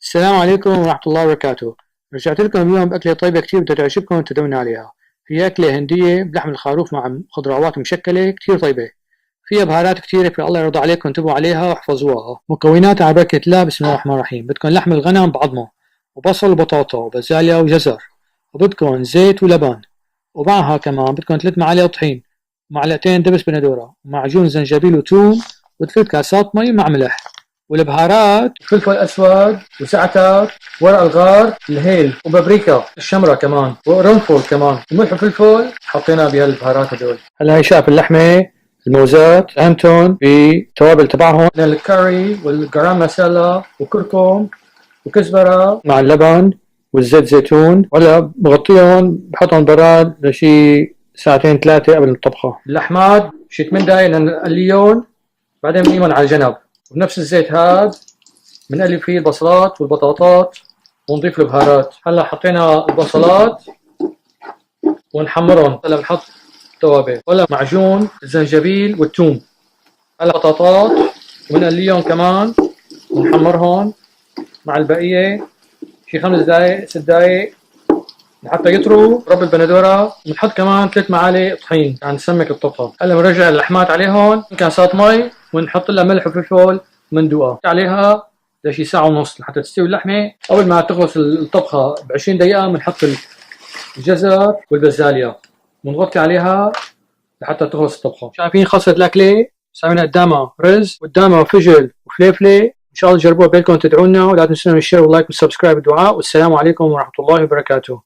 السلام عليكم ورحمة الله وبركاته. رجعت لكم اليوم بأكلة طيبة كتير بدها تعجبكم وتدعون عليها. هي أكلة هندية بلحم الخروف مع خضروات مشكلة كتير طيبة. فيها بهارات كتيرة، فالله يرضى عليكم انتبهوا عليها واحفظوها. مكوناتها على بركة الله، بسم الله الرحمن الرحيم. بدكم لحم الغنم بعظمه، وبصل وبطاطا وبازاليا وجزر، وبدكم زيت ولبن، ومعها كمان بدكم 3 معالق طحين، معلقتين دبس بندورة، ومعجون زنجبيل وثوم، و3 كاسات مي مع ملح. والبهارات فلفل اسود وزعتر، ورق الغار، الهيل، وبابريكا الشمرة كمان، وقرنفل كمان، وملح وفلفل حطينا بهالبهارات هدول. هلا هي شاف اللحمة، الموزات فهمتهم بالتوابل تبعهم، الكاري والجرام مسالة وكركم وكزبرة مع اللبن والزيت زيتون. ولا بغطيهم بحطهم براد لشي ساعتين 3 قبل الطبخة. اللحمات شي 8 دقايق لنقليهم، بعدين بنقيمهم على جنب. وبنفس الزيت هذا بنقلب فيه البصلات والبطاطات ونضيف البهارات. هلا حطينا البصلات ونحمرهم. هلا بنحط توابل ولا معجون الزنجبيل والثوم. هلا بطاطات وبنقليهم كمان ونحمرهم مع البقية شي 5 دقايق 6 دقايق لحتى يطروا. رب البندورة ونحط كمان 3 معالق طحين يعني نسمك الطبخة. هلا بنرجع اللحمات عليهم كاسات مي ونحط لها ملح وفلفل ومندوقة عليها لشي ساعة ونص لحتى تستوي اللحمة. أول ما تخلص الطبخة ب20 دقيقة بنحط الجزر والبازاليا ونغطي عليها لحتى تخلص الطبخة. شايفين خلصت الأكلة؟ سوينا قدامها رز وقدامها فجل وفليفلة. إن شاء الله تجربوها بينكم تدعونا، ولا تنسون الشير واللايك والسبسكرايب والدعاء. والسلام عليكم ورحمة الله وبركاته.